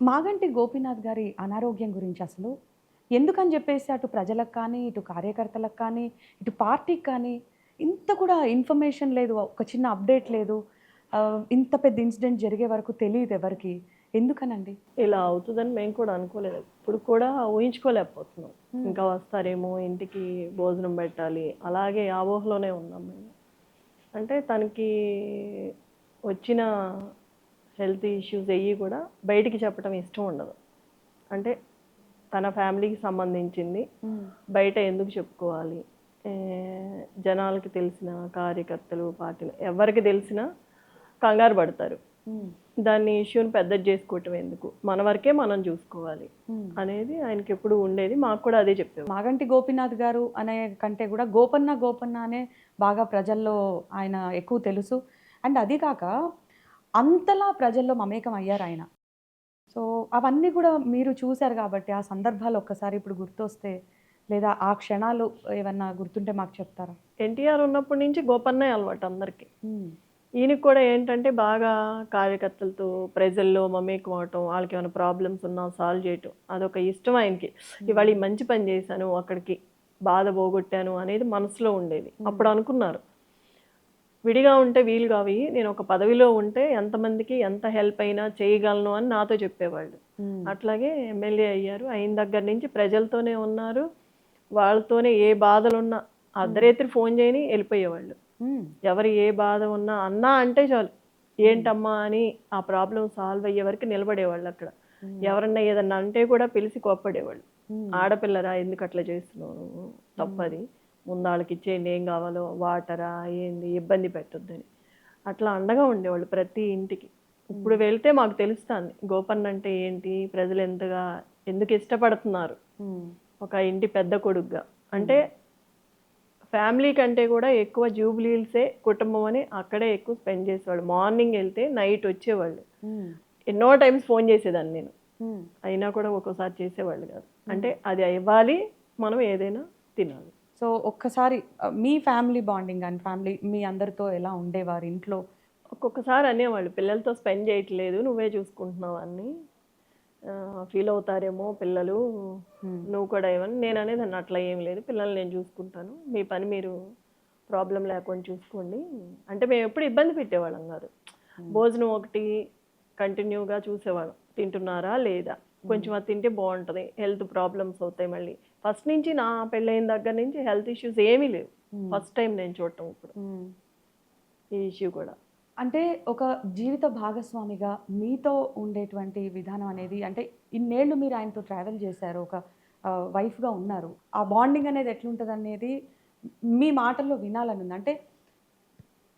మాగంటి గోపీనాథ్ గారి అనారోగ్యం గురించి అసలు ఎందుకని చెప్పేసి అటు ప్రజలకు కానీ, ఇటు కార్యకర్తలకు కానీ, ఇటు పార్టీకి కానీ ఇంత కూడా ఇన్ఫర్మేషన్ లేదు. ఒక చిన్న అప్డేట్ లేదు. ఇంత పెద్ద ఇన్సిడెంట్ జరిగే వరకు తెలీదు ఎవరికీ. ఎందుకనండి? ఇలా అవుతుందని మేము కూడా అనుకోలేదు. ఇప్పుడు కూడా ఊహించుకోలేకపోతున్నాం. ఇంకా వస్తారేమో, ఇంటికి భోజనం పెట్టాలి. అలాగే ఆ ఊహలోనే ఉన్నాం మేము. అంటే తనకి వచ్చిన హెల్త్ ఇష్యూస్ అయ్యి కూడా బయటికి చెప్పడం ఇష్టం ఉండదు. అంటే తన ఫ్యామిలీకి సంబంధించింది బయట ఎందుకు చెప్పుకోవాలి? జనాలకి తెలిసిన కార్యకర్తలు, పార్టీలు ఎవరికి తెలిసినా కంగారు పడతారు. దాన్ని ఇష్యూని పెద్దది చేసుకోవటం ఎందుకు, మన వరకే మనం చూసుకోవాలి అనేది ఆయనకి ఎప్పుడు ఉండేది. మాకు కూడా అదే చెప్పేవారు. మాగంటి గోపీనాథ్ గారు అనే కంటే కూడా గోపన్న గోపన్న అనే బాగా ప్రజల్లో ఆయన ఎక్కువ తెలుసు. అండ్ అది కాక అంతలా ప్రజల్లో మమేకం అయ్యారు ఆయన. సో అవన్నీ కూడా మీరు చూశారు కాబట్టి ఆ సందర్భాలు ఒక్కసారి ఇప్పుడు గుర్తొస్తే లేదా ఆ క్షణాలు ఏమన్నా గుర్తుంటే మాకు చెప్తారా? ఎన్టీఆర్ ఉన్నప్పటి నుంచి గోపన్నే అలవాటు అందరికీ. ఈయనకి కూడా ఏంటంటే బాగా కార్యకర్తలతో ప్రజల్లో మమేకం అవటం, వాళ్ళకి ఏమైనా ప్రాబ్లమ్స్ ఉన్నా సాల్వ్ చేయటం అదొక ఇష్టం ఆయనకి. ఇవాళ ఈ మంచి పని చేశాను, అక్కడికి బాధ పోగొట్టాను అనేది మనసులో ఉండేది. అప్పుడు అనుకున్నారు విడిగా ఉంటే వీలు కావి, నేను ఒక పదవిలో ఉంటే ఎంతమందికి ఎంత హెల్ప్ అయినా చేయగలను అని నాతో చెప్పేవాళ్ళు. అట్లాగే ఎమ్మెల్యే అయ్యారు. అయిన దగ్గర నుంచి ప్రజలతోనే ఉన్నారు. వాళ్ళతోనే ఏ బాధలున్నా అర్ధరాత్రి ఫోన్ చేయని వెళ్ళిపోయేవాళ్ళు. ఎవరు ఏ బాధ ఉన్నా అన్నా అంటే చాలు, ఏంటమ్మా అని ఆ ప్రాబ్లం సాల్వ్ అయ్యే వరకు నిలబడేవాళ్ళు అక్కడ. ఎవరన్నా ఏదన్నా అంటే కూడా పిలిచి కోప్పడేవాళ్ళు. ఆడపిల్లరా ఎందుకు అట్లా చేస్తున్నావు, నువ్వు తప్పది, ముందు వాళ్ళకి ఇచ్చేయండి, ఏం కావాలో వాటరా ఏంది, ఇబ్బంది పెట్టొద్దని అట్లా అండగా ఉండేవాళ్ళు ప్రతి ఇంటికి. ఇప్పుడు వెళ్తే మాకు తెలుస్తుంది గోపన్న అంటే ఏంటి, ప్రజలు ఎంతగా ఎందుకు ఇష్టపడుతున్నారు ఒక ఇంటి పెద్ద కొడుకుగా. అంటే ఫ్యామిలీ కంటే కూడా ఎక్కువ జూబ్లీహిల్సే కుటుంబం అని అక్కడే ఎక్కువ స్పెండ్ చేసేవాళ్ళు. మార్నింగ్ వెళ్తే నైట్ వచ్చేవాళ్ళు. ఎన్నో టైమ్స్ ఫోన్ చేసేదాన్ని నేను, అయినా కూడా ఒక్కోసారి చేసేవాళ్ళు కాదు. అంటే అది ఇవ్వాలి, మనం ఏదైనా తినాలి. సో ఒక్కసారి మీ ఫ్యామిలీ బాండింగ్ అండ్ ఫ్యామిలీ మీ అందరితో ఎలా ఉండేవారు ఇంట్లో? ఒక్కొక్కసారి అనేవాళ్ళు, పిల్లలతో స్పెండ్ చేయట్లేదు, నువ్వే చూసుకుంటున్నావు అని ఫీల్ అవుతారేమో పిల్లలు, నువ్వు కూడా ఏమని. నేను అనేది అట్లా ఏం లేదు, పిల్లల్ని నేను చూసుకుంటాను, మీ పని మీరు ప్రాబ్లం లేకుండా చూసుకోండి. అంటే మేము ఎప్పుడు ఇబ్బంది పెట్టేవాళ్ళం కాదు. భోజనం ఒకటి కంటిన్యూగా చూసేవాళ్ళం, తింటున్నారా లేదా, కొంచెం అది తింటే బాగుంటుంది, హెల్త్ ప్రాబ్లమ్స్ అవుతాయి. మళ్ళీ ఫస్ట్ నుంచి నా పెళ్ళైన దగ్గర నుంచి హెల్త్ ఇష్యూస్ ఏమీ లేవు. ఫస్ట్ టైం నేను చూడటం ఇప్పుడు ఈ ఇష్యూ కూడా. అంటే ఒక జీవిత భాగస్వామిగా మీతో ఉండేటువంటి విధానం అనేది, అంటే ఇన్నేళ్ళు మీరు ఆయనతో ట్రావెల్ చేశారు, ఒక వైఫ్గా ఉన్నారు, ఆ బాండింగ్ అనేది ఎట్లుంటుంది అనేది మీ మాటల్లో వినాలని ఉంది. అంటే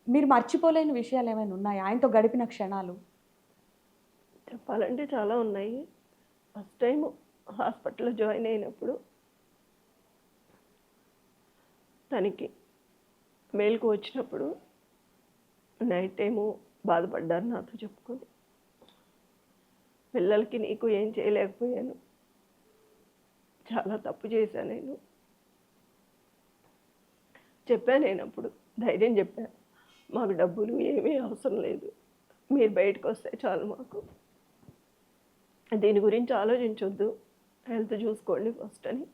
మీరు మర్చిపోలేని విషయాలు ఏమైనా ఉన్నాయా ఆయనతో గడిపిన క్షణాలు? చెప్పాలంటే చాలా ఉన్నాయి. ఫస్ట్ టైం హాస్పిటల్లో జాయిన్ అయినప్పుడు తనకి మేలుకు వచ్చినప్పుడు నైట్ టైము బాధపడ్డారు నాతో చెప్పుకొని. పిల్లలకి నీకు ఏం చేయలేకపోయాను, చాలా తప్పు చేశాను నేను చెప్పాను. నేను అప్పుడు ధైర్యం చెప్పాను, మాకు డబ్బులు ఏమీ అవసరం లేదు, మీరు బయటకు వస్తే చాలు, మాకు దీని గురించి ఆలోచించొద్దు, హెల్త్ చూసుకోండి ఫస్ట్ అని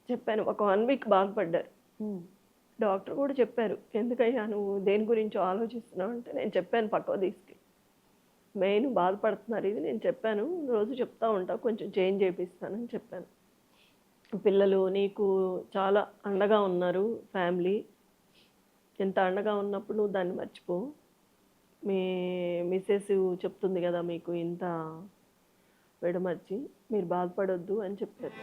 చెప్పాను. ఒక 1 వీక్ బాధపడ్డారు. డాక్టర్ కూడా చెప్పారు, ఎందుకయ్యా నువ్వు దేని గురించో ఆలోచిస్తున్నావు అంటే నేను చెప్పాను, పక్కకు తీసుకెళ్ళి మెయిన్ బాధపడుతున్నారు ఇది నేను చెప్పాను, రోజు చెప్తా ఉంటా, కొంచెం చేంజ్ చేపిస్తానని చెప్పాను. పిల్లలు నీకు చాలా అండగా ఉన్నారు, ఫ్యామిలీ ఎంత అండగా ఉన్నప్పుడు నువ్వు దాన్ని మర్చిపో, మీ మిస్సెస్ చెప్తుంది కదా మీకు ఇంత విడమర్చి, మీరు బాధపడొద్దు అని చెప్పారు.